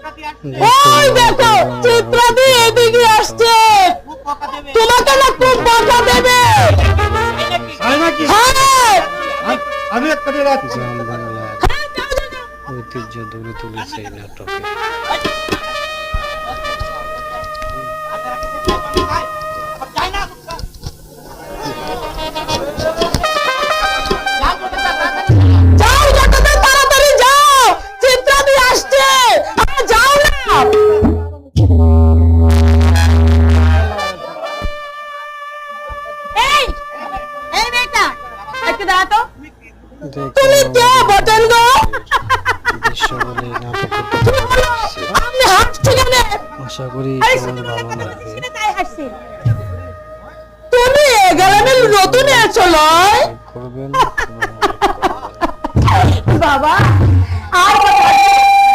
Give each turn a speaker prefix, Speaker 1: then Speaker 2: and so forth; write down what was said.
Speaker 1: ওই দেখো চিত্রাদি এদিকে আসছে, তোমাকে না খুব বকা দেবে।
Speaker 2: আমি একটা যাচ্ছি।
Speaker 3: গ্রাম বাংলার ঐতিহ্য গড়ে তুলেছে এই নাটকে।
Speaker 1: যাও যতটা তাড়াতাড়ি যাও, চিত্রাদি আসছে, যাও না। এই এই মেয়েটা একটু দাঁড়া তো, তুমি কে বটেন গো?
Speaker 3: দৃশ্য বলে নাটকের
Speaker 1: আপনি হাসছি কেন?
Speaker 3: আশা করি তোমার ভালো লাগবে।
Speaker 1: তুমি এ গ্রামের নতুন এসো লয়
Speaker 3: করবেন
Speaker 1: বাবা। আর